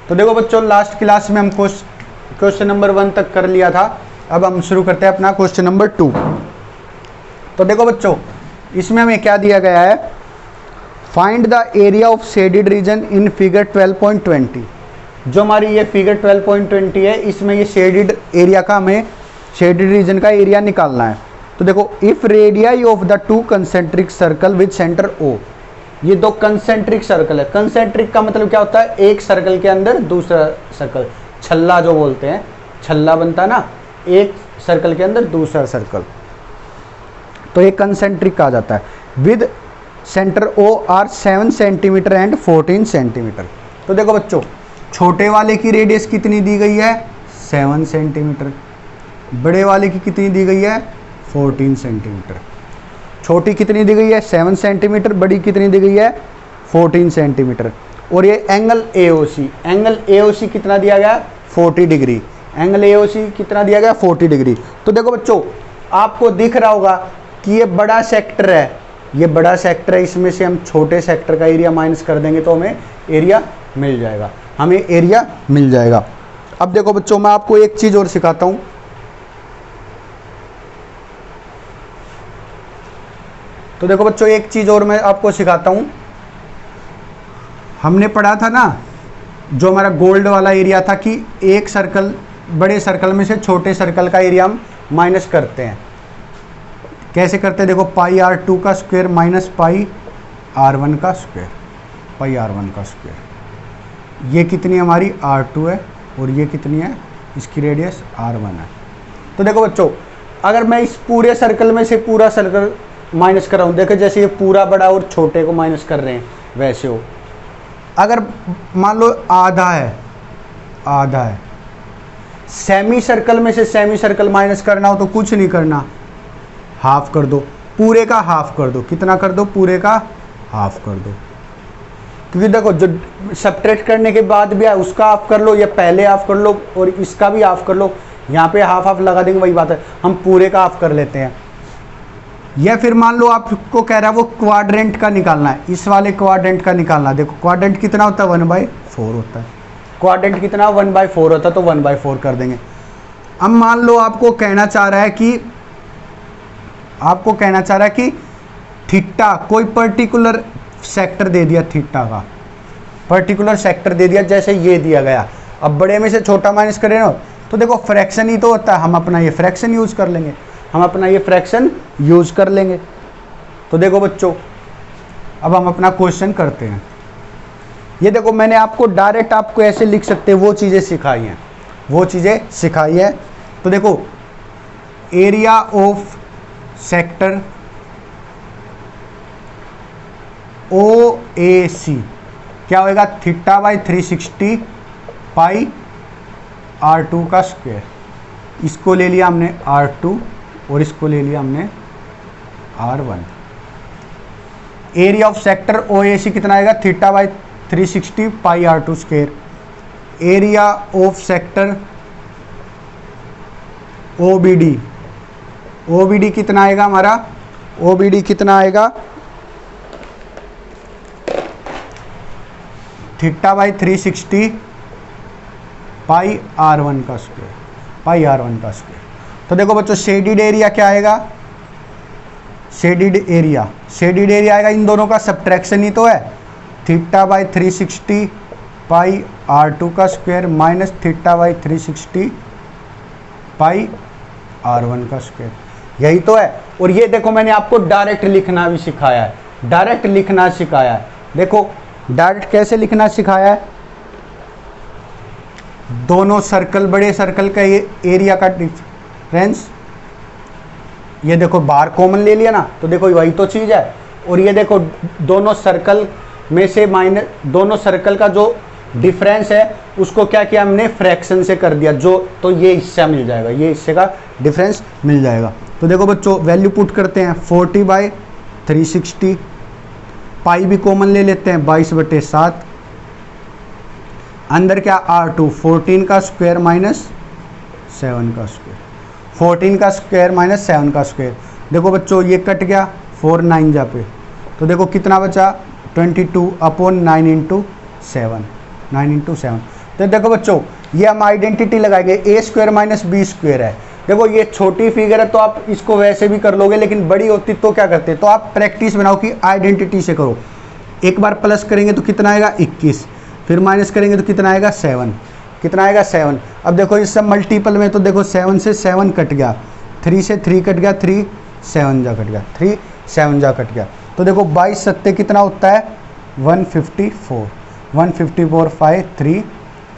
तो देखो बच्चों, लास्ट क्लास में हम क्वेश्चन नंबर 1 तक कर लिया था। अब हम शुरू करते हैं अपना क्वेश्चन नंबर 2। तो देखो बच्चों, इसमें हमें क्या दिया गया है, find the area of shaded region in figure 12.20। जो हमारी ये फिगर 12.20 है, इसमें ये शेडेड एरिया का, हमें शेडेड रीजन का एरिया निकालना है। तो देखो, if radii of the 2 concentric circle with centre O, ये 2 कंसेंट्रिक सर्कल है। कंसेंट्रिक का मतलब क्या होता है, एक सर्कल के अंदर दूसरा सर्कल, छल्ला जो बोलते हैं, छल्ला बनता है ना, एक सर्कल के अंदर दूसरा सर्कल, तो ये कंसेंट्रिक कहा जाता है। With centre O R 7 centimetre and 14 centimetre. तो देखो बच्चों, छोटे वाले की रेडियस कितनी दी गई है, 7 सेंटीमीटर। बड़े वाले की कितनी दी गई है, 14 सेंटीमीटर। छोटी कितनी दी गई है, 7 सेंटीमीटर, बड़ी कितनी दी गई है, 14 सेंटीमीटर। और ये एंगल AOC, एंगल AOC कितना दिया गया, 40 डिग्री। एंगल AOC कितना दिया गया, 40 डिग्री। तो देखो बच्चों, आपको दिख रहा होगा कि ये बड़ा सेक्टर है, ये बड़ा सेक्टर है, इसमें से हम छोटे सेक्टर का एरिया माइनस कर देंगे तो हमें एरिया मिल जाएगा, हमें एरिया मिल जाएगा। अब देखो बच्चों, मैं आपको एक चीज़ और सिखाता हूँ। तो देखो बच्चों, एक चीज़ और मैं आपको सिखाता हूँ। हमने पढ़ा था ना, जो हमारा गोल्ड वाला एरिया था, कि एक सर्कल, बड़े सर्कल में से छोटे सर्कल का एरिया हम माइनस करते हैं। कैसे करते हैं, देखो, पाई R2 का स्क्वायर माइनस पाई R1 का स्क्वायर, पाई R1 का स्क्वायर। ये कितनी हमारी R2 है और ये कितनी है, इसकी रेडियस R1 है। तो देखो बच्चों, अगर मैं इस पूरे सर्कल में से पूरा सर्कल माइनस कर रहा हूँ, देखो जैसे ये पूरा बड़ा और छोटे को माइनस कर रहे हैं, वैसे हो। अगर मान लो आधा है, आधा है, सेमी सर्कल में से सेमी सर्कल माइनस करना हो तो कुछ नहीं करना, हाफ कर दो, पूरे का हाफ कर दो। कितना कर दो, पूरे का हाफ कर दो। क्योंकि देखो, जो सब्ट्रैक्ट करने के बाद भी है उसका हाफ कर लो, या पहले हाफ कर लो और इसका भी हाफ कर लो। यहाँ पे हाफ हाफ लगा देंगे, वही बात है, हम पूरे का हाफ कर लेते हैं। या फिर मान लो आपको कह रहा है वो क्वाड्रेंट का निकालना है, इस वाले क्वाड्रेंट का निकालना है। देखो, क्वाड्रेंट कितना होता है, 1/4 होता है। क्वाड्रेंट कितना, 1/4 होता है, तो 1/4 कर देंगे। अब मान लो आपको कहना चाह रहा है कि थीटा, कोई पर्टिकुलर सेक्टर दे दिया, थीटा का पर्टिकुलर सेक्टर दे दिया, जैसे ये दिया गया। अब बड़े में से छोटा माइनस करें ना, तो देखो फ्रैक्शन ही तो होता है, हम अपना ये फ्रैक्शन यूज कर लेंगे, तो देखो बच्चों, अब हम अपना क्वेश्चन करते हैं। ये देखो, मैंने आपको डायरेक्ट आपको ऐसे लिख सकते हैं, वो चीज़ें सिखाई हैं। तो देखो, एरिया ऑफ सेक्टर OAC क्या होएगा, θ/360 पाई R2 का स्क्वायर। इसको ले लिया हमने R2 और इसको ले लिया हमने R1। Area of sector OAC कितना आएगा, θ/360 पाई R2 square. Area of sector OBD कितना आएगा हमारा, OBD कितना आएगा, θ/360 पाई R1 का स्क्वायर, तो देखो बच्चों, शेडिड एरिया क्या आएगा, शेडिड एरिया आएगा, इन दोनों का सब्ट्रैक्शन ही तो है, θ/360 पाई R2 का स्क्वायर माइनस θ/360 पाई R1 का स्क्वायर, यही तो है। और ये देखो, मैंने आपको डायरेक्ट लिखना भी सिखाया है, देखो डायरेक्ट कैसे लिखना सिखाया है। दोनों सर्कल, बड़े सर्कल का ये एरिया का डिफरेंस, ये देखो बाहर कॉमन ले लिया ना, तो देखो वही तो चीज़ है। और ये देखो, दोनों सर्कल में से माइनस, दोनों सर्कल का जो डिफरेंस है उसको क्या किया हमने, फ्रैक्शन से कर दिया, जो तो ये हिस्सा मिल जाएगा, ये हिस्से का डिफरेंस मिल जाएगा। तो देखो बच्चों, वैल्यू पुट करते हैं, 40/360, पाई भी कॉमन ले लेते हैं, 22/7, अंदर क्या R2, 14 का स्क्वायर माइनस 7 का स्क्वायर, 14 का स्क्वायर माइनस 7 का स्क्वायर। देखो बच्चों, ये कट गया, 4 9 जा पे, तो देखो कितना बचा, 22/9 × 7, 9 × 7, तो देखो बच्चों ये हम आइडेंटिटी लगाएंगे, ए स्क्वायर माइनस बी स्क्वायर है। देखो ये छोटी फिगर है तो आप इसको वैसे भी कर लोगे, लेकिन बड़ी होती तो क्या करते, तो आप प्रैक्टिस बनाओ कि आइडेंटिटी से करो। एक बार प्लस करेंगे तो कितना आएगा 21, फिर माइनस करेंगे तो कितना आएगा 7, कितना आएगा 7। अब देखो इस सब मल्टीपल में तो देखो 7 से 7 कट गया, 3 से 3 कट गया, 3 7 जा कट गया, 3 7 जा कट गया। तो देखो 22 सत्ते कितना होता है 154, 154 5 3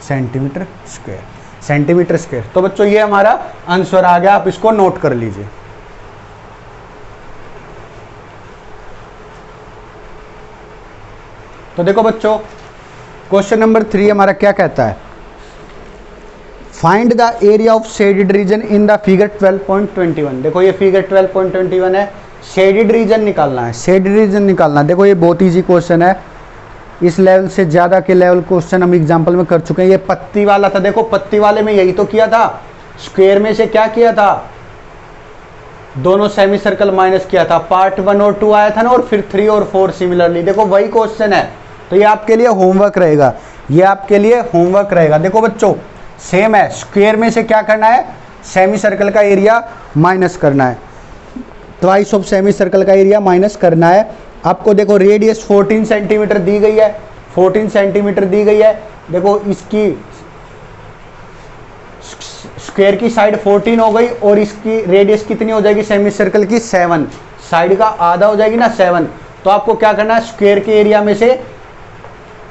सेंटीमीटर स्क्वायर, सेंटीमीटर स्क्वायर। तो बच्चों ये हमारा आंसर आ गया, आप इसको नोट कर लीजिए। तो देखो बच्चों क्वेश्चन नंबर 3 हमारा क्या कहता है, find the area of shaded region in the figure 12.21। देखो ये फिगर 12.21 है, शेडेड रीजन निकालना है, शेडेड रीजन निकालना है। देखो ये बहुत इजी क्वेश्चन है, इस लेवल से ज़्यादा के लेवल क्वेश्चन हम एग्जाम्पल में कर चुके हैं। ये पत्ती वाला था, देखो पत्ती वाले में यही तो किया था, स्क्वायर में से क्या किया था, दोनों सेमी सर्कल माइनस किया था, पार्ट 1 और 2 आया था ना, और फिर 3 और 4 सिमिलरली। देखो वही क्वेश्चन है, तो ये आपके लिए होमवर्क रहेगा, ये आपके लिए होमवर्क रहेगा। देखो बच्चों सेम है, स्क्वायर में से क्या करना है, सेमी सर्कल का एरिया माइनस करना है, ट्वाइस ऑफ सेमी सर्कल का एरिया माइनस करना है आपको। देखो रेडियस 14 सेंटीमीटर दी गई है, 14 सेंटीमीटर दी गई है। देखो इसकी स्क्वायर की साइड 14 हो गई, और इसकी रेडियस कितनी हो जाएगी सेमी सर्कल की 7, साइड का आधा हो जाएगी ना 7। तो आपको क्या करना है, स्क्वायर के एरिया में से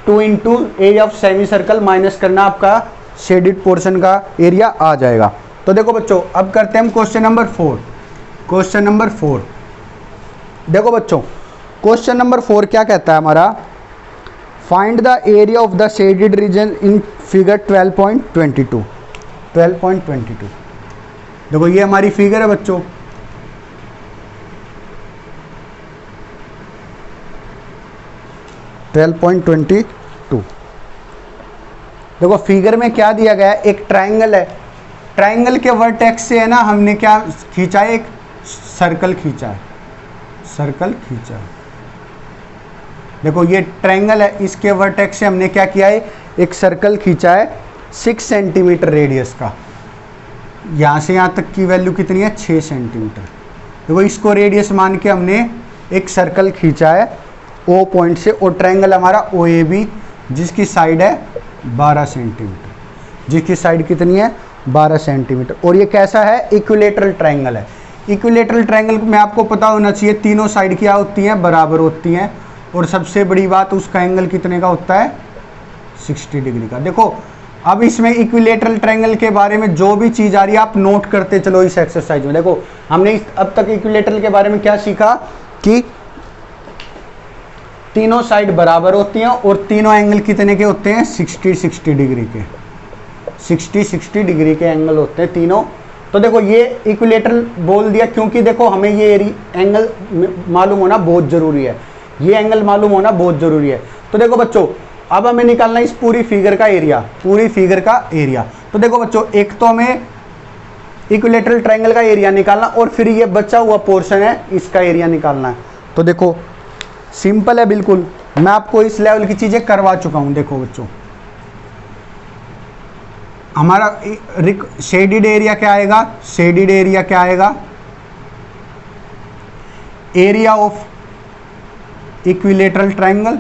2 into area of semi circle minus करना, आपका शेडेड पोर्शन का एरिया आ जाएगा। तो देखो बच्चों अब करते हैं हम क्वेश्चन नंबर 4। क्वेश्चन नंबर 4 देखो बच्चों, क्वेश्चन नंबर 4 क्या कहता है हमारा, find the area of the shaded region in figure 12.22। 12.22 देखो ये हमारी फिगर है बच्चों, देखो फिगर में क्या दिया गया है, एक ट्राइंगल है, ट्राइंगल के वर्टेक्स से है ना हमने क्या खींचा है, एक सर्कल खींचा है, सर्कल खींचा है। देखो ये ट्राइंगल है, इसके वर्टेक्स से हमने क्या किया है, एक सर्कल खींचा है 6 सेंटीमीटर रेडियस का, यहाँ से यहाँ तक की वैल्यू कितनी है 6 सेंटीमीटर। देखो इसको रेडियस मान के हमने एक सर्कल खींचा है O पॉइंट से, और ट्राइंगल हमारा OAB जिसकी साइड है 12 सेंटीमीटर, जिसकी साइड कितनी है 12 सेंटीमीटर। और ये कैसा है, इक्विलेटरल ट्राइंगल है। इक्विलेटरल ट्राइंगल में आपको पता होना चाहिए तीनों साइड क्या होती हैं, बराबर होती हैं, और सबसे बड़ी बात उसका एंगल कितने का होता है 60 डिग्री का। देखो अब इसमें इक्विलेटरल ट्राइंगल के बारे में जो भी चीज़ आ रही है आप नोट करते चलो इस एक्सरसाइज में। देखो हमने अब तक इक्विलेटरल के बारे में क्या सीखा कि तीनों साइड बराबर होती हैं और तीनों एंगल कितने के होते हैं 60 डिग्री के, 60 डिग्री के एंगल होते हैं तीनों। तो देखो ये इक्विलेटरल बोल दिया क्योंकि देखो हमें ये एंगल मालूम होना बहुत ज़रूरी है, ये एंगल मालूम होना बहुत ज़रूरी है। तो देखो बच्चों अब हमें निकालना है इस पूरी फिगर का एरिया, पूरी फिगर का एरिया। तो देखो बच्चों एक तो हमें इक्विलेटरल ट्रायंगल का एरिया निकालना और फिर ये बचा हुआ पोर्शन है इसका एरिया निकालना है। तो देखो सिंपल है बिल्कुल, मैं आपको इस लेवल की चीज़ें करवा चुका हूँ। देखो बच्चों हमारा शेडिड एरिया क्या आएगा, शेडिड एरिया क्या आएगा, area of equilateral triangle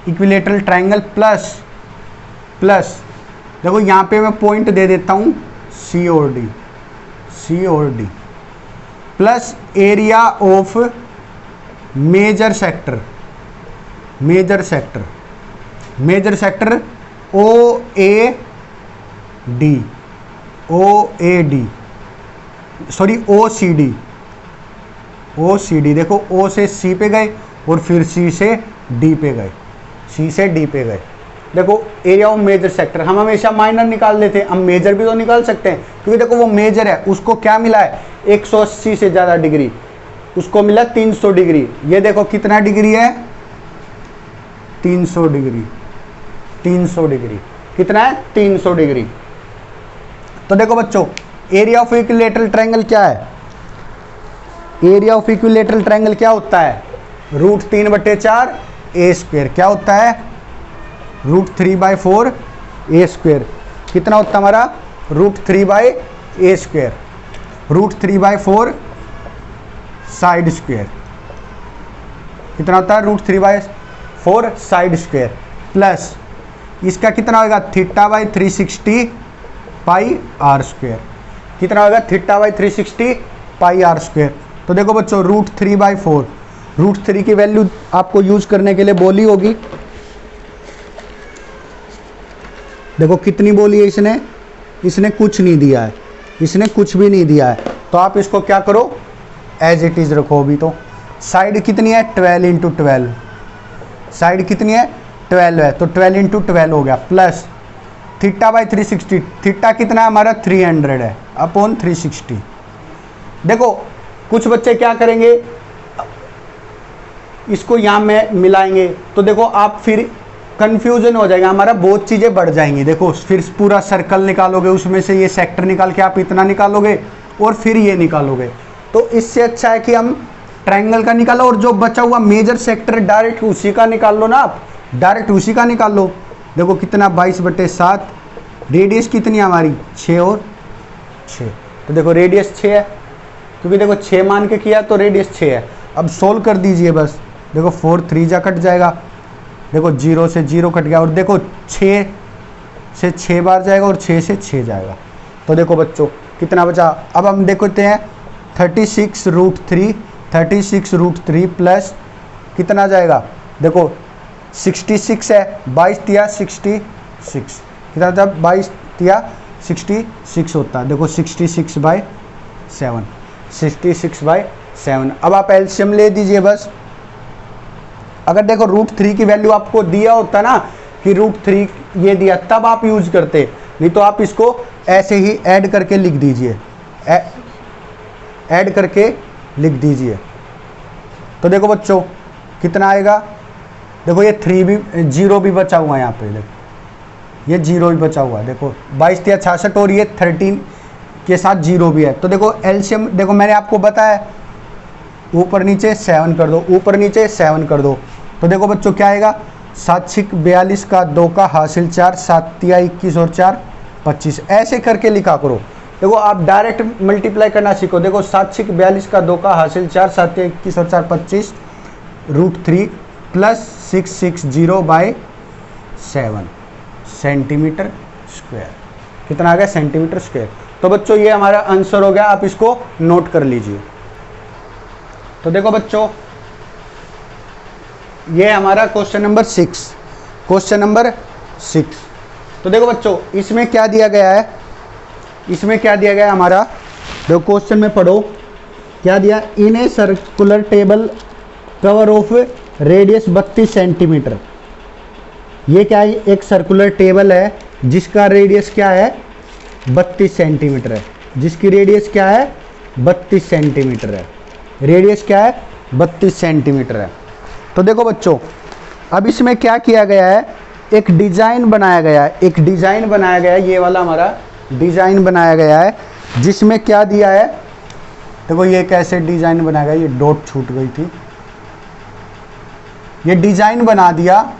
equilateral triangle plus देखो यहाँ पे मैं पॉइंट दे देता हूँ सी और D plus area of major sector O A D sorry O C D. देखो ओ से सी पे गए और फिर सी से डी पे गए, देखो एरिया ऑफ मेजर सेक्टर। हम हमेशा माइनर निकाल लेते हैं, हम मेजर भी तो निकाल सकते हैं क्योंकि देखो वो मेजर है, उसको क्या मिला है 180 से ज़्यादा डिग्री, उसको मिला 300 डिग्री। ये देखो कितना डिग्री है 300 डिग्री कितना है 300 डिग्री। तो देखो बच्चों एरिया ऑफ इक्विलेटरल ट्रायंगल क्या है, एरिया ऑफ इक्विलेटरल ट्रायंगल क्या होता है, √3/4 ए स्क्वायर क्या होता है, √3/4 ए स्क्वायर कितना होता है हमारा, √3/a स्क्वायर, √3/4 साइड स्क्वायर कितना होता है, √3/4 साइड स्क्वायर प्लस इसका कितना होगा, θ/360 पाई आर स्क्वायर कितना होगा, θ/360 पाई आर स्क्वायर। तो देखो बच्चों √3/4 √3 की वैल्यू आपको यूज करने के लिए बोली होगी, देखो कितनी बोली है इसने, इसने कुछ नहीं दिया है, इसने कुछ भी नहीं दिया है, तो आप इसको क्या करो एज इट इज रखो। अभी तो साइड कितनी है 12 × 12, साइड कितनी है 12 है, तो 12 × 12 हो गया प्लस θ/360, थीटा कितना है हमारा 300 है अपॉन 360। देखो कुछ बच्चे क्या करेंगे, इसको यहाँ में मिलाएंगे, तो देखो आप फिर कंफ्यूजन हो जाएगा, हमारा बहुत चीज़ें बढ़ जाएंगी। देखो फिर पूरा सर्कल निकालोगे, उसमें से ये सेक्टर निकाल के आप इतना निकालोगे और फिर ये निकालोगे, तो इससे अच्छा है कि हम ट्रायंगल का निकालो और जो बचा हुआ मेजर सेक्टर डायरेक्ट उसी का निकाल लो ना, आप डायरेक्ट उसी का निकाल लो। देखो कितना 22/7, रेडियस कितनी है हमारी 6 और 6, तो देखो रेडियस 6 है, क्योंकि देखो 6 मान के किया तो रेडियस 6 है। अब सोल्व कर दीजिए बस, देखो 4 3 जा कट जाएगा, देखो 0 से 0 कट गया और देखो 6 से 6 बार जाएगा और 6 से 6 जाएगा, तो देखो बच्चों कितना बचा। अब हम देखते हैं 36√3 प्लस कितना जाएगा, देखो 66 है, 22 तिया 66 कितना था, 22 तिया 66 होता है, देखो 66/7। अब आप एलसीएम ले दीजिए बस। अगर देखो √3 की वैल्यू आपको दिया होता ना कि √3 ये दिया, तब आप यूज करते, नहीं तो आप इसको ऐसे ही ऐड करके लिख दीजिए, ऐड करके लिख दीजिए। तो देखो बच्चों कितना आएगा, देखो ये 3 भी 0 भी बचा हुआ है यहाँ पे, देखो ये 0 भी बचा हुआ है, देखो 22 तिया 66 और ये 13 के साथ 0 भी है। तो देखो एलसीएम, देखो मैंने आपको बताया ऊपर नीचे 7 कर दो, ऊपर नीचे 7 कर दो, तो देखो बच्चों क्या आएगा, 7 6 42 का 2 का हासिल 4, 7 तिया 21 और 4 25, ऐसे करके लिखा करो। देखो आप डायरेक्ट मल्टीप्लाई करना सीखो, देखो 7 6 42 का 2 का हासिल 4, 7 तिया 21 और 4 25 √3 प्लस 660/7 सेंटीमीटर स्क्वायर, कितना आ गया सेंटीमीटर स्क्वायर। तो बच्चों ये हमारा आंसर हो गया, आप इसको नोट कर लीजिए। तो देखो बच्चों ये हमारा क्वेश्चन नंबर 6, क्वेश्चन नंबर 6। तो देखो बच्चों इसमें क्या दिया गया है, इसमें क्या दिया गया है हमारा, देखो क्वेश्चन में पढ़ो क्या दिया, in a circular table cover of radius 32 centimetre. ये क्या है, एक सर्कुलर टेबल है जिसका रेडियस क्या है 32 सेंटीमीटर है, जिसकी रेडियस क्या है 32 सेंटीमीटर है, रेडियस क्या है 32 सेंटीमीटर है। तो देखो बच्चों अब इसमें क्या किया गया है, एक डिज़ाइन बनाया गया है, एक डिज़ाइन बनाया गया है, ये वाला हमारा डिज़ाइन बनाया गया है, जिसमें क्या दिया है, देखो ये कैसे डिज़ाइन बनाया गया, ये डॉट छूट गई थी, ये डिज़ाइन बना दिया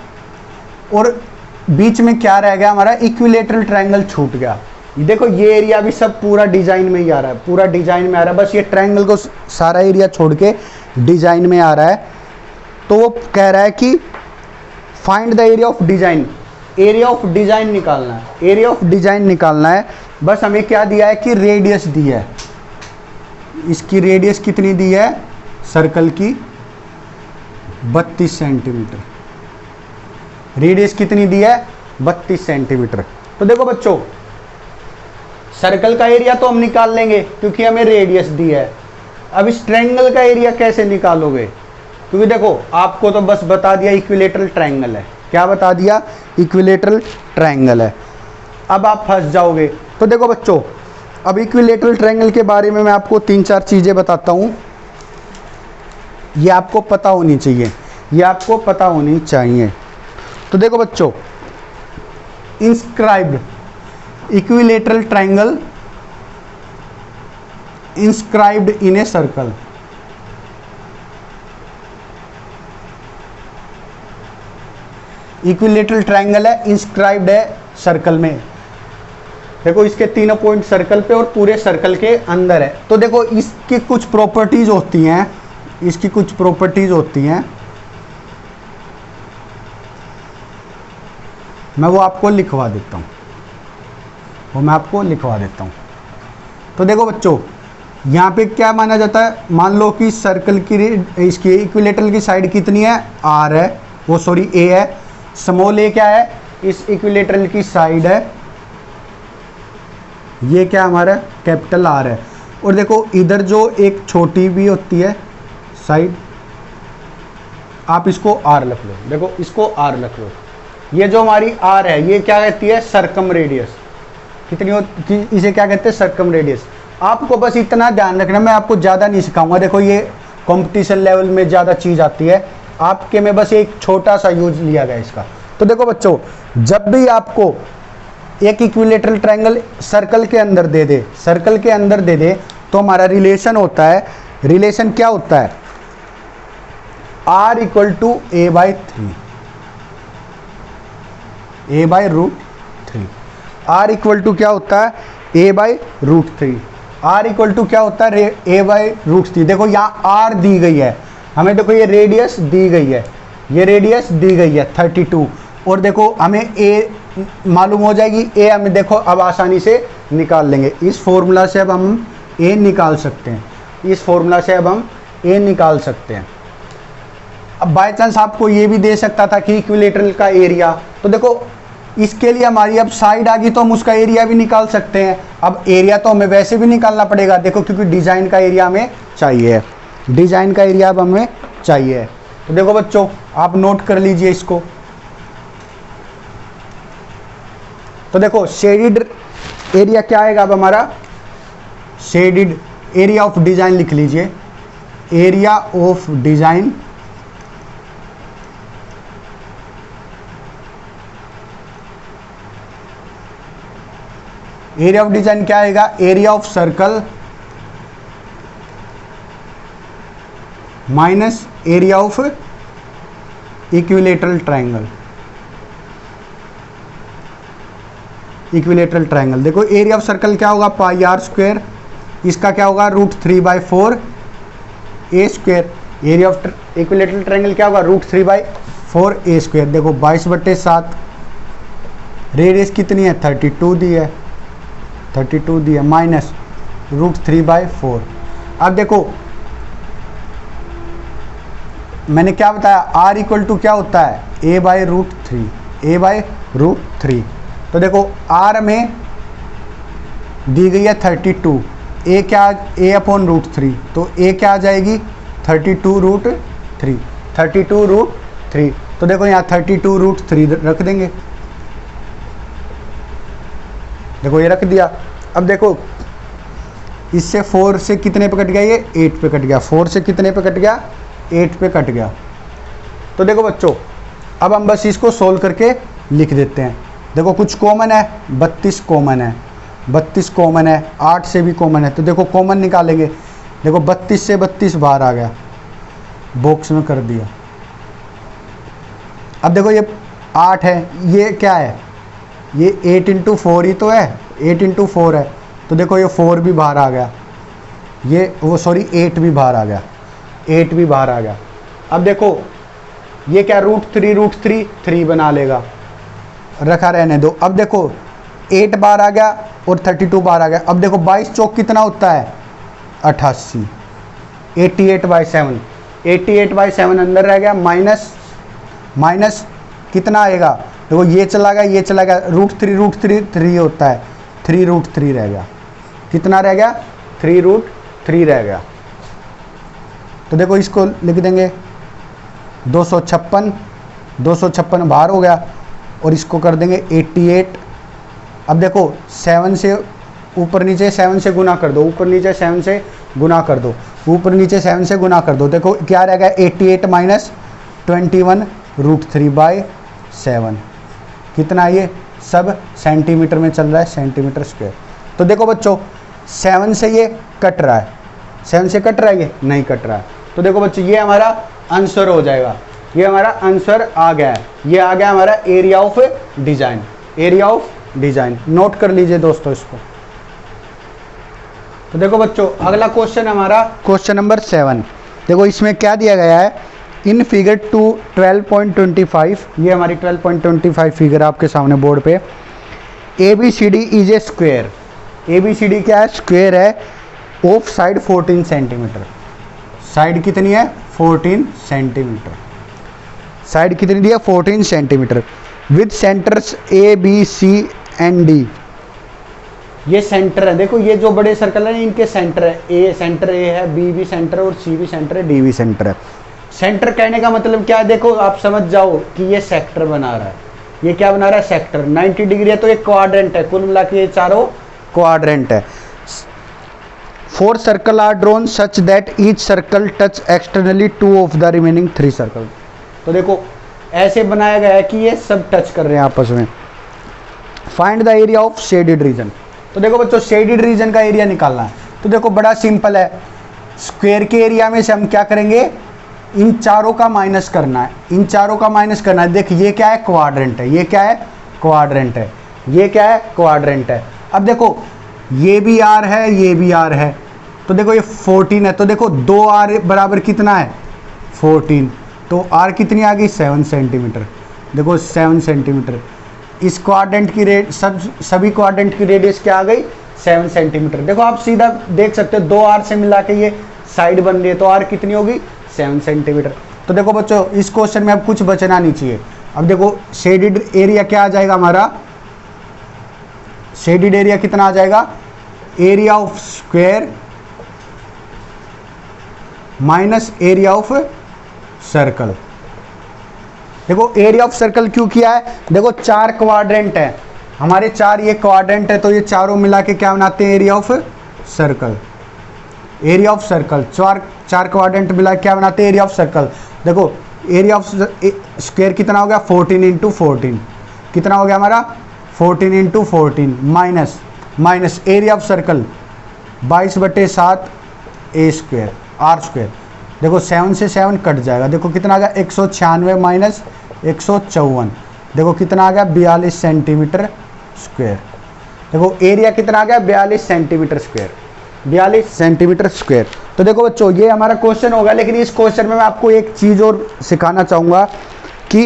और बीच में क्या रह गया हमारा, इक्विलेटरल ट्रायंगल छूट गया। देखो ये एरिया भी सब पूरा डिज़ाइन में ही आ रहा है, पूरा डिज़ाइन में आ रहा है, बस ये ट्रायंगल को सारा एरिया छोड़ के डिज़ाइन में आ रहा है। तो वो कह रहा है कि find the area of design, area of design निकालना है, एरिया ऑफ डिज़ाइन निकालना है। बस हमें क्या दिया है कि रेडियस दी है, इसकी रेडियस कितनी दी है सर्कल की 32 सेंटीमीटर, रेडियस कितनी दी है 32 सेंटीमीटर। तो देखो बच्चों सर्कल का एरिया तो हम निकाल लेंगे क्योंकि हमें रेडियस दी है। अब इस ट्रायंगल का एरिया कैसे निकालोगे, क्योंकि देखो आपको तो बस बता दिया इक्विलेटरल ट्रायंगल है, क्या बता दिया इक्विलेटरल ट्रायंगल है। अब आप फंस जाओगे। तो देखो बच्चों अब इक्विलेटरल ट्रायंगल के बारे में मैं आपको 3-4 चीज़ें बताता हूँ, ये आपको पता होनी चाहिए, ये आपको पता होनी चाहिए। तो देखो बच्चों inscribed equilateral triangle inscribed in a circle, equilateral triangle है, इंस्क्राइब्ड है सर्कल में। देखो इसके तीनों पॉइंट सर्कल पे और पूरे सर्कल के अंदर है। तो देखो इसकी कुछ प्रॉपर्टीज होती हैं, इसकी कुछ प्रॉपर्टीज होती हैं, मैं वो आपको लिखवा देता हूँ, वो मैं आपको लिखवा देता हूँ। तो देखो बच्चों यहाँ पे क्या माना जाता है, मान लो कि सर्कल की इसकी इक्विलेटरल की साइड कितनी है, आर है, वो सॉरी ए है। स्मॉल ए क्या है, इस इक्विलेटरल की साइड है, ये क्या हमारा कैपिटल आर है। और देखो इधर जो एक छोटी भी होती है साइड, आप इसको आर रख लो, देखो इसको आर रख लो। ये जो हमारी आर है ये क्या कहती है, सरकम रेडियस। कितनी होती, इसे क्या कहते हैं, सरकम रेडियस। आपको बस इतना ध्यान रखना, मैं आपको ज़्यादा नहीं सिखाऊंगा। देखो ये कंपटीशन लेवल में ज़्यादा चीज़ आती है, आपके में बस एक छोटा सा यूज लिया गया इसका। तो देखो बच्चों जब भी आपको एक इक्विलेटरल ट्रायंगल सर्कल के अंदर दे दे, सर्कल के अंदर दे दे, तो हमारा रिलेशन होता है, रिलेशन क्या होता है, r equal to a/3, a/√3। r equal to क्या होता है, a/√3। r इक्वल टू क्या होता है, a/√3। देखो यहाँ r दी गई है हमें, देखो ये रेडियस दी गई है, ये रेडियस दी गई है 32, और देखो हमें a मालूम हो जाएगी, a हमें देखो अब आसानी से निकाल लेंगे। इस फॉर्मूला से अब हम a निकाल सकते हैं, इस फॉर्मूला से अब हम a निकाल सकते हैं। अब बाय चांस आपको ये भी दे सकता था कि इक्विलेटरल का एरिया, तो देखो इसके लिए हमारी अब साइड आ गई तो हम उसका एरिया भी निकाल सकते हैं। अब एरिया तो हमें वैसे भी निकालना पड़ेगा, देखो क्योंकि डिज़ाइन का एरिया हमें चाहिए, डिज़ाइन का एरिया अब हमें चाहिए। तो देखो बच्चों आप नोट कर लीजिए इसको। तो देखो शेडिड एरिया क्या आएगा अब हमारा, शेडिड एरिया ऑफ डिज़ाइन लिख लीजिए, area of design area of design क्या आएगा, area of circle minus area of equilateral triangle. Equilateral triangle देखो एरिया ऑफ सर्कल क्या होगा, पाई आर स्क्वायर, इसका क्या होगा √3/4 a square. Area of equilateral triangle क्या होगा √3/4 ए स्क्वायर। देखो 22/7, रेडियस कितनी है 32 दी है, 32 दी है, माइनस √3/4। अब देखो मैंने क्या बताया, r इक्वल टू क्या होता है a/√3, a/√3। तो देखो r में दी गई है 32, a क्या, a/√3, तो a क्या आ जाएगी 32√3, 32√3। तो देखो यहाँ 32√3 रख देंगे, देखो ये रख दिया। अब देखो इससे 4 से कितने पे कट गया, ये 8 पे कट गया, 4 से कितने पे कट गया 8 पे कट गया। तो देखो बच्चों अब हम बस इसको सोल्व करके लिख देते हैं। देखो कुछ कॉमन है, 32 कॉमन है, 32 कॉमन है, 8 से भी कॉमन है, तो देखो कॉमन निकालेंगे। देखो 32 से 32 बाहर आ गया, बॉक्स में कर दिया। अब देखो ये 8 है, ये क्या है, ये 8 × 4 ही तो है, 8 × 4 है, तो देखो ये 4 भी बाहर आ गया, ये वो सॉरी 8 भी बाहर आ गया, 8 भी बाहर आ गया। अब देखो ये क्या √3 3 बना लेगा, रखा रहने दो। अब देखो 8 बाहर आ गया और 32 बाहर आ गया। अब देखो 22 चौक कितना होता है 88, 88/7, 88/7 अंदर रह गया, माइनस कितना आएगा, देखो ये चला गया, ये चला गया, √3 होता है, 3√3 रह गया, कितना रह गया 3√3 रह गया। तो देखो इसको लिख देंगे 256 बाहर हो गया, और इसको कर देंगे 88। अब देखो 7 से ऊपर नीचे 7 से गुना कर दो, ऊपर नीचे 7 से गुना कर दो, ऊपर नीचे 7 से गुना कर दो। देखो क्या रह गया 88 माइनस 21 √3/7, कितना ये सब सेंटीमीटर में चल रहा है, सेंटीमीटर स्क्वायर। तो देखो बच्चों 7 से ये कट रहा है, 7 से कट रहा है, ये नहीं कट रहा है। तो देखो बच्चों ये हमारा आंसर हो जाएगा। ये हमारा आंसर आ गया है, ये आ गया हमारा area of design, area of design. Note कर लीजिए दोस्तों इसको। तो देखो बच्चों अगला क्वेश्चन हमारा क्वेश्चन नंबर 7। देखो इसमें क्या दिया गया है, इन फिगर 12.25, ये हमारी 12.25 फिगर आपके सामने बोर्ड पे, ABCD is a square. ABCD क्या है, स्क्वेयर है, ऑफ साइड 14 सेंटीमीटर। साइड कितनी है, 14 सेंटीमीटर। साइड कितनी दी है, 14 centimetre. With centres ABC and D। ये सेंटर है, देखो ये जो बड़े सर्कल है इनके सेंटर है, ए सेंटर ए है, बी भी सेंटर है और सी भी सेंटर है, डी भी सेंटर है। सेंटर कहने का मतलब क्या है, देखो आप समझ जाओ कि ये सेक्टर बना रहा है। ये क्या बना रहा है, सेक्टर। 90 डिग्री है तो ये क्वाड्रेंट है, कुल मिला के ये चारों क्वाड्रेंट है। 4 circle are drawn such that each circle touch externally 2 of the remaining 3 circle. तो देखो ऐसे बनाया गया है कि ये सब टच कर रहे हैं आपस में। Find the area of shaded region. तो देखो बच्चों शेडेड रीजन का एरिया निकालना है, तो देखो बड़ा सिंपल है। स्क्वायर के एरिया में से हम क्या करेंगे, इन चारों का माइनस करना है, इन चारों का माइनस करना है। देखिए ये क्या है, क्वाड्रेंट है, ये क्या है, क्वाड्रेंट है, ये क्या है, क्वाड्रेंट है। अब देखो ये भी आर है, ये भी आर है, तो देखो ये 14 है, तो देखो 2r बराबर कितना है, 14, तो r कितनी आ गई, 7 सेंटीमीटर। देखो 7 सेंटीमीटर। इस क्वाड्रेंट की सभी क्वाड्रेंट की रेडियस क्या आ गई, 7 सेंटीमीटर। देखो आप सीधा देख सकते हो 2r से मिला के ये साइड बन रही है, तो r कितनी होगी, 7 सेंटीमीटर। तो देखो बच्चों इस क्वेश्चन में अब कुछ बचना नहीं चाहिए। अब देखो शेडेड एरिया क्या आ जाएगा हमारा, शेडेड एरिया कितना आ जाएगा, area of square minus area of circle. देखो एरिया ऑफ सर्कल क्यों किया है, देखो 4 क्वाड्रेंट है हमारे, 4 ये क्वाड्रेंट है, तो ये चारों मिला के क्या बनाते हैं, area of circle. Area of circle, चार क्वाड्रेंट मिला के क्या बनाते हैं, एरिया ऑफ सर्कल। देखो एरिया ऑफ स्क्वायर कितना हो गया, 14 इंटू 14, कितना हो गया हमारा, 14 into 14 minus area of circle 22/7 A square R square. देखो 7 से 7 कट जाएगा, देखो कितना आ गया, 196 माइनस 154, देखो कितना आ गया, 42 सेंटीमीटर स्क्वायर। देखो एरिया कितना आ गया, 42 सेंटीमीटर स्क्वायर, 42 सेंटीमीटर स्क्वायर। तो देखो बच्चों ये हमारा क्वेश्चन होगा, लेकिन इस क्वेश्चन में मैं आपको एक चीज़ और सिखाना चाहूँगा कि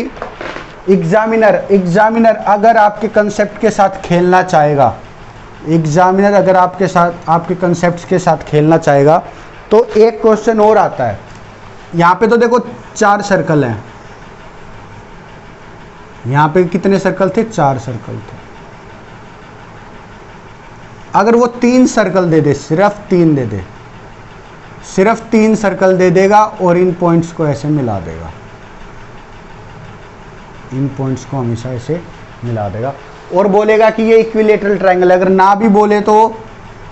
एग्जामिनर अगर आपके कंसेप्ट के साथ खेलना चाहेगा, एग्जामिनर अगर आपके साथ आपके कंसेप्ट के साथ खेलना चाहेगा, तो एक क्वेश्चन और आता है। यहाँ पे तो देखो 4 सर्कल हैं, यहाँ पे कितने सर्कल थे, 4 सर्कल थे। अगर वो 3 सर्कल दे दे, सिर्फ 3 दे दे, सिर्फ 3 सर्कल दे देगा और इन पॉइंट्स को ऐसे मिला देगा, इन पॉइंट्स को हमेशा ऐसे मिला देगा और बोलेगा कि ये इक्विलेटरल ट्रायंगल है। अगर ना भी बोले तो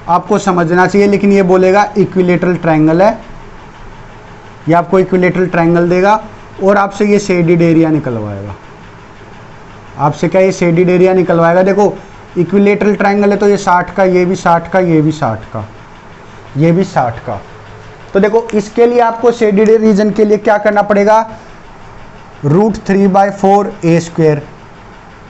आपको समझना चाहिए, लेकिन ये बोलेगा इक्विलेटरल ट्रायंगल है, ये आपको इक्विलेटरल ट्रायंगल देगा और आपसे ये शेडेड एरिया निकलवाएगा। आपसे क्या, ये शेडेड एरिया निकलवाएगा। देखो इक्विलेटरल ट्रायंगल है तो ये 60 का, ये भी 60 का, ये भी 60 का, ये भी 60 का। तो देखो इसके लिए आपको शेडेड रीजन के लिए क्या करना पड़ेगा, √3/4 ए स्क्वायर।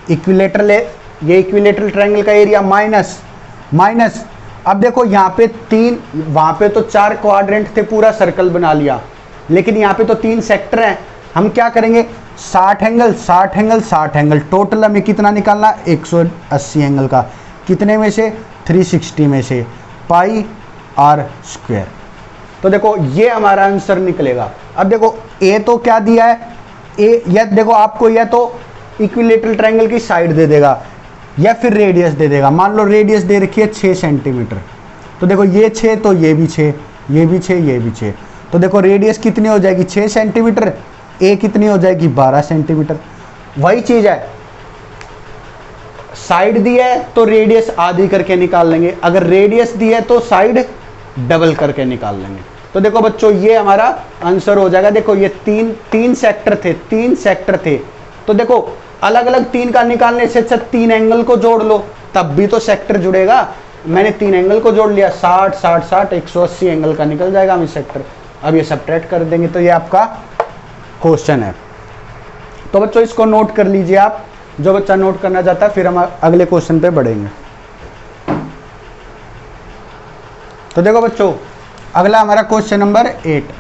इक्विलेटरल है, ये इक्विलेटरल ट्रायंगल का एरिया माइनस अब देखो यहाँ पे 3, वहाँ पे तो 4 क्वाड्रेंट थे, पूरा सर्कल बना लिया, लेकिन यहाँ पे तो 3 सेक्टर हैं। हम क्या करेंगे, 60 एंगल 60 एंगल 60 एंगल, टोटल हमें कितना निकालना, 180 एंगल का, कितने में से, 360 में से, पाई r स्क्वायर। तो देखो ये हमारा आंसर निकलेगा। अब देखो ए तो क्या दिया है, ए या देखो आपको या तो इक्विलेटरल ट्रायंगल की साइड दे देगा या फिर रेडियस दे देगा। मान लो रेडियस दे रखी है 6 सेंटीमीटर, तो देखो ये 6 तो ये भी 6, ये भी 6, ये भी 6, तो देखो रेडियस कितनी हो जाएगी, 6 सेंटीमीटर, ए कितनी हो जाएगी, 12 सेंटीमीटर। वही चीज़ है, साइड दी है तो रेडियस आधी करके निकाल लेंगे, अगर रेडियस दी है तो साइड डबल करके निकाल लेंगे। तो देखो बच्चों ये हमारा आंसर हो जाएगा। देखो ये तीन सेक्टर थे, तो देखो अलग अलग 3 का निकालने से अच्छा 3 एंगल को जोड़ लो, तब भी तो सेक्टर जुड़ेगा। मैंने 3 एंगल को जोड़ लिया, 60 60 60 180 एंगल का निकल जाएगा हमें सेक्टर। अब ये सब्ट्रैक्ट कर देंगे, तो ये आपका क्वेश्चन है। तो बच्चों इसको नोट कर लीजिए आप, जो बच्चा नोट करना चाहता है, फिर हम अगले क्वेश्चन पे बढ़ेंगे। तो देखो बच्चों, अगला हमारा क्वेश्चन नंबर 8,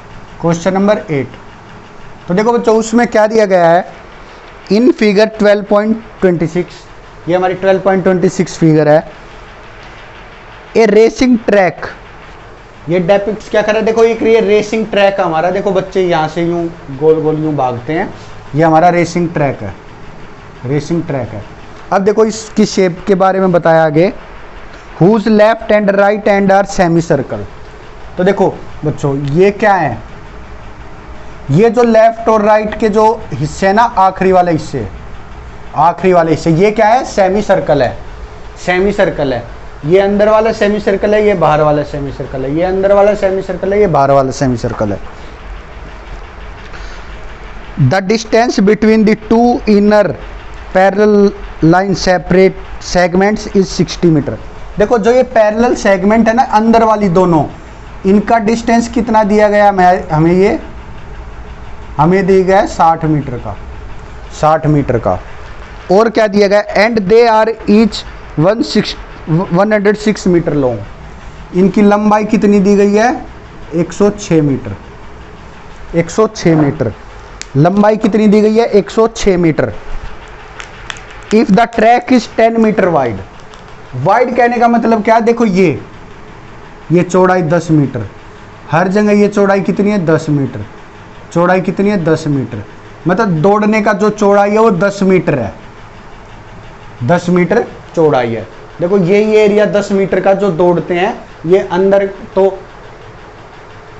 क्वेश्चन नंबर 8। तो देखो बच्चों, उसमें क्या दिया गया है, इन फिगर 12.26, ये हमारी 12.26 फिगर है, ए रेसिंग ट्रैक, ये डेपिक्स क्या कर रहा है, देखो एक ये रेसिंग ट्रैक है हमारा, देखो बच्चे यहाँ से यूं गोल गोल यूं भागते हैं, ये हमारा रेसिंग ट्रैक है, रेसिंग ट्रैक है। अब देखो इसकी शेप के बारे में बताया आगे, whose left and right end are semi circle. तो देखो बच्चों, ये क्या है, ये जो लेफ्ट और राइट के जो हिस्से ना, आखिरी वाले हिस्से, आखिरी वाले हिस्से, ये क्या है, सेमी सर्कल है, सेमी सर्कल है। ये अंदर वाला सेमी सर्कल है, ये बाहर वाला सेमी सर्कल है, ये अंदर वाला सेमी सर्कल है, ये बाहर वाला सेमी सर्कल है। The distance between the two inner parallel line separate segments is 60 metre. देखो जो ये पैरेलल सेगमेंट है ना, अंदर वाली दोनों, इनका डिस्टेंस कितना दिया गया हमें दिया गया है 60 मीटर का, 60 मीटर का। और क्या दिया गया, and they are each 106 metre long. इनकी लंबाई कितनी दी गई है, 106 मीटर, 106 मीटर लंबाई कितनी दी गई है, 106 metre. If the track is 10 metre wide, wide कहने का मतलब क्या, देखो ये चौड़ाई 10 मीटर, हर जगह ये चौड़ाई कितनी है, 10 मीटर, चौड़ाई कितनी है, 10 मीटर, मतलब दौड़ने का जो चौड़ाई है वो 10 मीटर है, 10 मीटर चौड़ाई है। देखो ये एरिया 10 मीटर का जो दौड़ते हैं, ये अंदर तो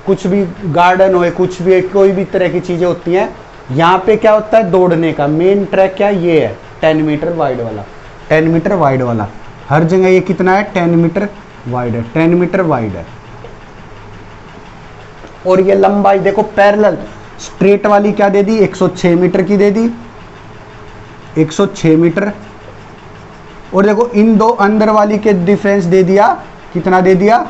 कुछ भी गार्डन हो, कुछ भी कोई भी तरह की चीजें होती हैं, यहाँ पे क्या होता है, दौड़ने का मेन ट्रैक क्या ये है, 10 मीटर वाइड वाला, 10 मीटर वाइड वाला, हर जगह ये कितना है, 10 मीटर वाइड है, 10 मीटर वाइड है। और ये लंबाई देखो पैरेलल स्ट्रेट वाली क्या दे दी, 106 मीटर की दे दी, 106 मीटर। और देखो इन दो अंदर वाली के डिफरेंस दे दिया, कितना दे दिया,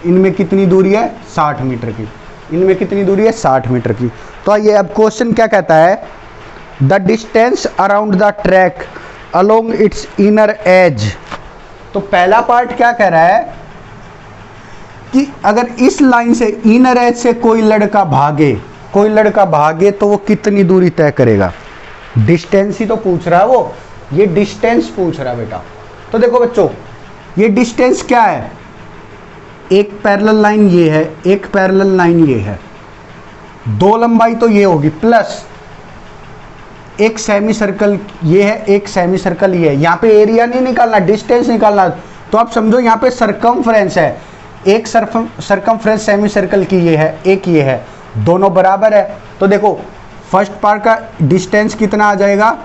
इनमें कितनी दूरी है, 60 मीटर की, इनमें कितनी दूरी है, 60 मीटर की। तो आइए अब क्वेश्चन क्या कहता है, the distance around the track along it's inner as. तो पहला पार्ट क्या कह रहा है कि अगर इस लाइन से, इनर एज से कोई लड़का भागे तो वो कितनी दूरी तय करेगा, डिस्टेंस ही तो पूछ रहा है वो, ये डिस्टेंस पूछ रहा है बेटा। तो देखो बच्चों, ये डिस्टेंस क्या है, एक पैरेलल लाइन ये है, एक पैरेलल लाइन ये है, दो लंबाई तो ये होगी, प्लस एक सेमी सर्कल ये है, एक सेमी सर्कल ये है। यहाँ पे एरिया नहीं निकालना, डिस्टेंस निकालना। तो आप समझो यहाँ पे सरकमफ्रेंस है, एक सरकमफ्रेंस सेमी सर्कल की ये है, एक ये है, दोनों बराबर है। तो देखो फर्स्ट पार्ट का डिस्टेंस कितना आ जाएगा,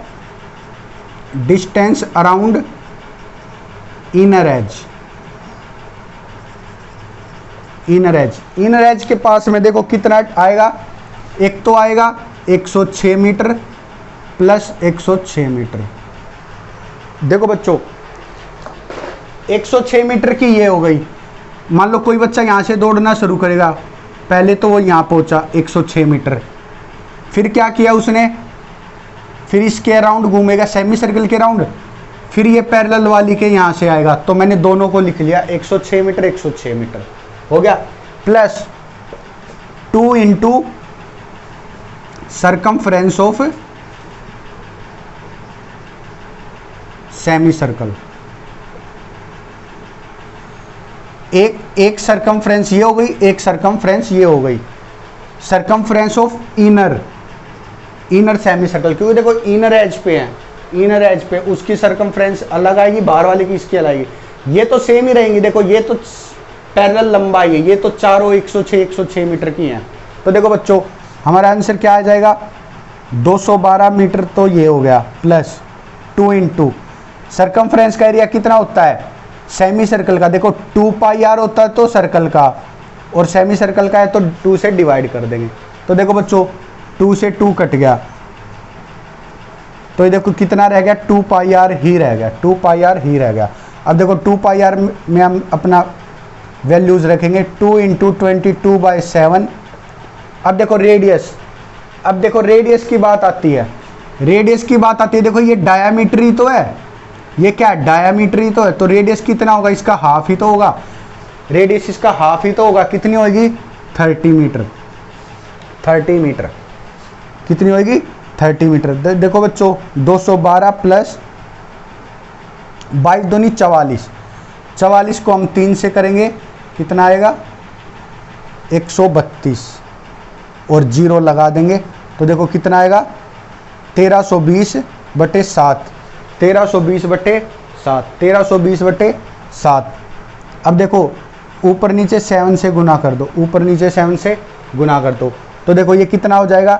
distance around inner as, inner as, inner as के पास में देखो कितना आएगा, एक तो आएगा 106 मीटर प्लस 106 मीटर। देखो बच्चों 106 मीटर की ये हो गई। मान लो कोई बच्चा यहाँ से दौड़ना शुरू करेगा, पहले तो वो यहाँ पहुँचा 106 मीटर, फिर क्या किया उसने, फिर इसके अराउंड घूमेगा सेमी सर्कल के राउंड, फिर ये पैरेलल वाली के यहाँ से आएगा। तो मैंने दोनों को लिख लिया, 106 मीटर 106 मीटर हो गया, plus 2 into circumference of semi circle. एक सरकमफ्रेंस ये हो गई, एक सरकमफ्रेंस ये हो गई, circumference of inner semi circle, क्योंकि देखो इनर एज पे है, इनर एज पे उसकी सरकमफ्रेंस अलग आएगी, बाहर वाले की इसकी अलग आएगी, ये तो सेम ही रहेंगी। देखो ये तो पैरेलल लंबाई है, ये तो चारों 106 मीटर की हैं। तो देखो बच्चों हमारा आंसर क्या आ जाएगा, 212 मीटर तो ये हो गया, प्लस 2 इंटू सरकमफ्रेंस का एरिया कितना होता है सेमी सर्कल का, देखो 2 पाई आर होता है तो सर्कल का, और सेमी सर्कल का है तो 2 से डिवाइड कर देंगे। तो देखो बच्चों 2 से 2 कट गया, तो ये देखो कितना रह गया, 2 पाई आर ही रह गया, 2 पाई आर ही रह गया। अब देखो 2 पाई आर में हम अपना वैल्यूज रखेंगे, 2 इंटू 22/7। अब देखो रेडियस, अब देखो रेडियस की बात आती है, रेडियस की बात आती है, देखो ये डायामीटर ही तो है, ये क्या है, डायामीटर ही तो है, तो रेडियस कितना होगा, इसका हाफ ही तो होगा, रेडियस इसका हाफ ही तो होगा, कितनी होगी 30 मीटर, 30 मीटर कितनी होगी 30 मीटर। देखो बच्चों 212 प्लस 22 दूनी 44, 44 को हम 3 से करेंगे कितना आएगा 132 और 0 लगा देंगे तो देखो कितना आएगा 1320 बटे 7, 1320 बटे 7, 1320 बटे 7। अब देखो ऊपर नीचे 7 से गुना कर दो, ऊपर नीचे 7 से गुना कर दो, तो देखो ये कितना हो जाएगा।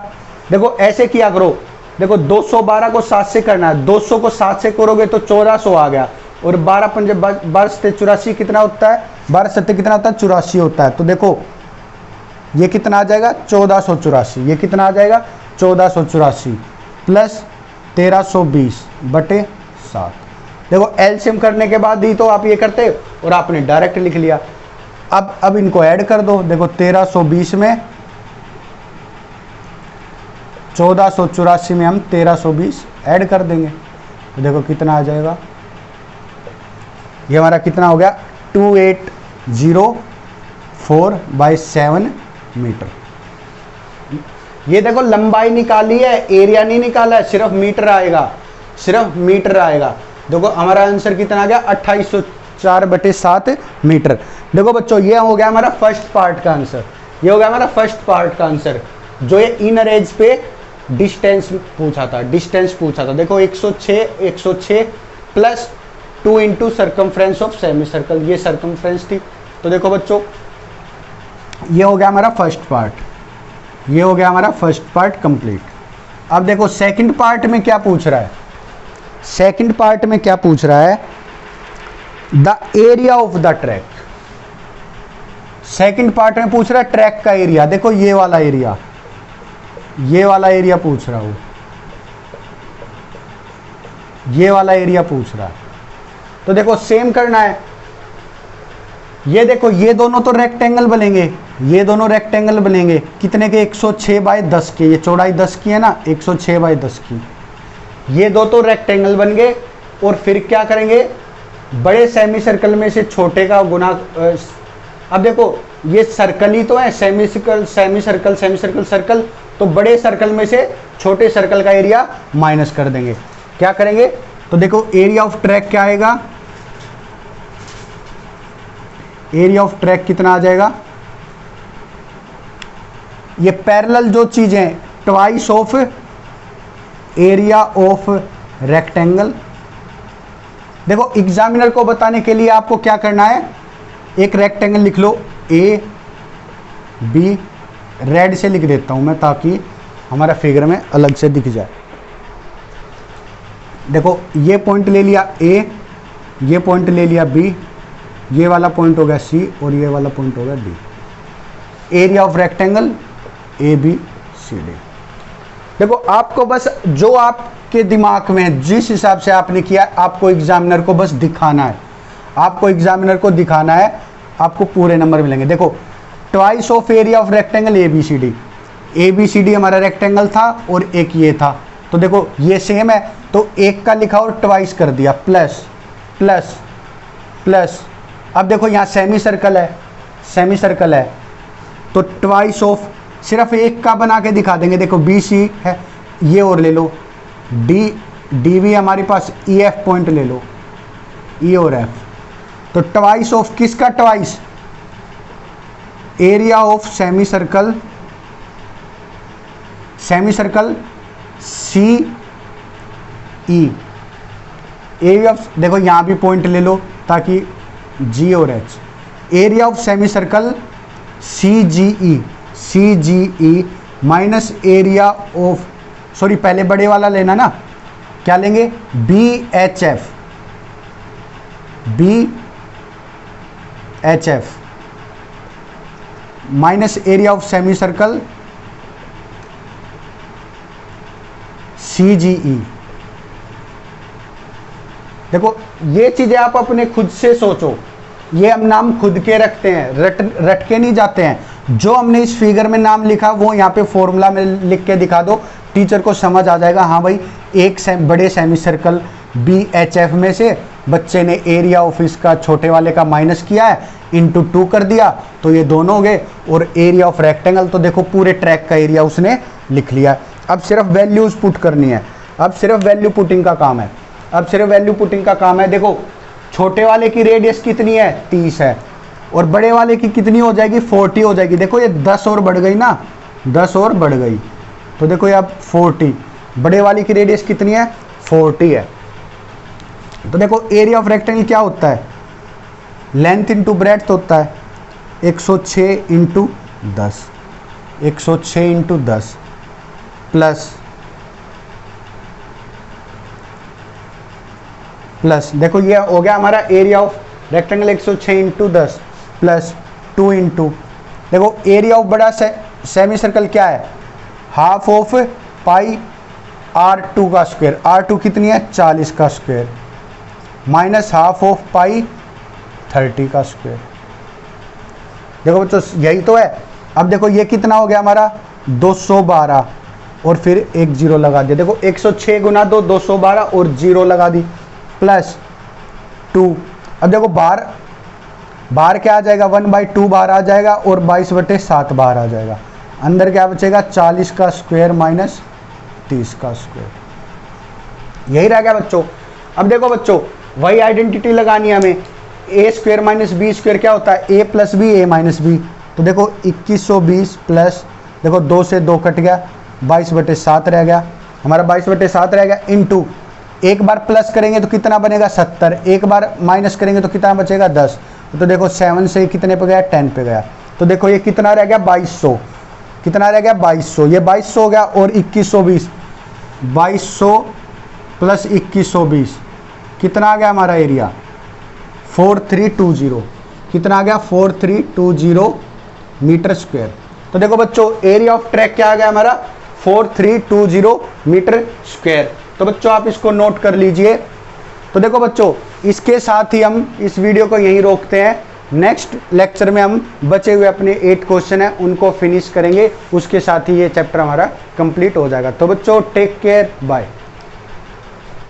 देखो ऐसे किया करो, देखो 212 को 7 से करना है, 200 को 7 से करोगे तो 1400 आ गया, और 12 पंजे 12 सत्ते 84 कितना होता है, 12 सत्ते कितना होता है 84 होता है। तो देखो ये कितना आ जाएगा 1484, ये कितना आ जाएगा 1484 प्लस 1320 बटे 7। देखो एलसीएम करने के बाद ही तो आप ये करते और आपने डायरेक्ट लिख लिया। अब इनको ऐड कर दो, देखो 1320 में 1484 में हम 1320 ऐड कर देंगे तो देखो कितना आ जाएगा, ये हमारा कितना हो गया 2804/7 मीटर। ये देखो लंबाई निकाली है, एरिया नहीं निकाला है, सिर्फ मीटर आएगा, सिर्फ मीटर आएगा। देखो हमारा आंसर कितना आ गया 2804/7 मीटर। देखो बच्चों ये हो गया हमारा फर्स्ट पार्ट का आंसर, ये हो गया हमारा फर्स्ट पार्ट का आंसर, जो ये इनर एज पे डिस्टेंस पूछा था, डिस्टेंस पूछा था। देखो 106 plus 2 into circumference of semi circle, ये सर्कमफ्रेंस थी। तो देखो बच्चों ये हो गया हमारा फर्स्ट पार्ट, ये हो गया हमारा फर्स्ट पार्ट कंप्लीट। अब देखो सेकंड पार्ट में क्या पूछ रहा है, सेकंड पार्ट में क्या पूछ रहा है, the area of the track. Second part में पूछ रहा है ट्रैक का एरिया। देखो ये वाला एरिया, ये वाला एरिया पूछ रहा हूं, ये वाला एरिया पूछ रहा है। तो देखो सेम करना है, ये देखो ये दोनों तो रेक्टेंगल बनेंगे, ये दोनों रेक्टेंगल बनेंगे कितने के 106/10 के, ये चौड़ाई 10 की है ना, 106/10 की, ये दो तो रेक्टेंगल बन गए। और फिर क्या करेंगे, बड़े सेमी सर्कल में से छोटे का गुना। अब देखो ये सर्कल ही तो है, semi circle semi circle semi circle circle, तो बड़े सर्कल में से छोटे सर्कल का एरिया माइनस कर देंगे। क्या करेंगे, तो देखो एरिया ऑफ ट्रैक क्या आएगा, एरिया ऑफ ट्रैक कितना आ जाएगा, ये पैरेलल जो चीजें twice of area of rectangle. देखो एग्जामिनर को बताने के लिए आपको क्या करना है, एक रेक्टेंगल लिख लो ए बी, रेड से लिख देता हूं मैं ताकि हमारा फिगर में अलग से दिख जाए। देखो ये पॉइंट ले लिया ए, ये पॉइंट ले लिया बी, ये वाला पॉइंट हो गया सी और ये वाला पॉइंट हो गया D. Area of rectangle A B C D. देखो आपको बस जो आपके दिमाग में जिस हिसाब से आपने किया, आपको एग्जामिनर को बस दिखाना है, आपको एग्जामिनर को दिखाना है, आपको पूरे नंबर मिलेंगे। देखो twice of area of rectangle A B C D, A B C D हमारा रेक्टेंगल था और एक ये था, तो देखो ये सेम है, तो एक का लिखा और ट्वाइस कर दिया, प्लस प्लस प्लस। अब देखो यहाँ सेमी सर्कल है, सेमी सर्कल है, तो ट्वाइस ऑफ सिर्फ एक का बना के दिखा देंगे। देखो बी सी है, ये और ले लो, डी डी भी हमारे पास, ई एफ पॉइंट ले लो, ई और एफ, तो ट्वाइस ऑफ किसका twice, area of semi circle, semi circle C E, area of, देखो यहां भी पॉइंट ले लो ताकि जी और H, area of semi circle C G E minus area of, sorry पहले बड़े वाला लेना ना, क्या लेंगे B H F, B H F minus area of semi circle C G E. देखो ये चीजें आप अपने खुद से सोचो, ये हम नाम खुद के रखते हैं, रट के नहीं जाते हैं। जो हमने इस फिगर में नाम लिखा वो यहाँ पे फॉर्मूला में लिख के दिखा दो टीचर को समझ आ जाएगा हाँ भाई एक बड़े सेमी सर्कल BHF में से बच्चे ने एरिया ऑफ इसका छोटे वाले का माइनस किया है, इंटू 2 कर दिया, तो ये दोनों हो गए। और एरिया ऑफ रेक्टेंगल तो देखो पूरे ट्रैक का एरिया उसने लिख लिया। अब सिर्फ वैल्यूज पुट करनी है, अब सिर्फ वैल्यू पुटिंग का काम है, अब सिर्फ वैल्यू पुटिंग का काम है। देखो छोटे वाले की रेडियस कितनी है 30 है, और बड़े वाले की कितनी हो जाएगी 40 हो जाएगी। देखो ये 10 और बढ़ गई ना, 10 और बढ़ गई, तो देखो ये अब 40, बड़े वाली की रेडियस कितनी है 40 है। तो देखो एरिया ऑफ रेक्टेंगल क्या होता है, लेंथ इंटू ब्रेड्थ होता है, 106 इंटू 10, 106 इंटू 10 प्लस देखो ये हो गया हमारा area of rectangle 106 into 10 plus 2 into, देखो एरिया ऑफ बड़ा सेमी सर्कल क्या है, हाफ ऑफ पाई R2 का स्क्वायर, R2 कितनी है 40 का स्क्वायर, माइनस हाफ ऑफ पाई 30 का स्क्वायर। देखो बच्चों यही तो है। अब देखो ये कितना हो गया हमारा 212 और फिर एक जीरो लगा दिया। देखो 106 गुना 2 212 और जीरो लगा दी प्लस 2। अब देखो बाहर क्या आ जाएगा 1/2 बाहर आ जाएगा और 22/7 बाहर आ जाएगा। अंदर क्या बचेगा 40 का स्क्वायर माइनस 30 का स्क्वायर, यही रह गया बच्चों। अब देखो बच्चों वही आइडेंटिटी लगानी है हमें, A square minus B square क्या होता है a plus B A minus B. तो देखो 2120 प्लस देखो 2 से 2 कट गया 22/7 रह गया, हमारा 22/7 रह गया, इंटू एक बार प्लस करेंगे तो कितना बनेगा 70, एक बार माइनस करेंगे तो कितना बचेगा 10। तो देखो 7 से कितने पे गया 10 पे गया, तो देखो ये कितना रह गया 2200, कितना रह गया 2200, ये 2200 हो गया और 2120, 2200 प्लस 2120 कितना आ गया हमारा एरिया 4320, कितना आ गया 4320 मीटर स्क्वायर। तो देखो बच्चों एरिया ऑफ ट्रैक क्या आ गया हमारा 4320 मीटर स्क्वायर। तो बच्चों आप इसको नोट कर लीजिए। तो देखो बच्चों इसके साथ ही हम इस वीडियो को यहीं रोकते हैं। नेक्स्ट लेक्चर में हम बचे हुए अपने 8 क्वेश्चन हैं उनको फिनिश करेंगे, उसके साथ ही ये चैप्टर हमारा कंप्लीट हो जाएगा। तो बच्चों टेक केयर, बाय।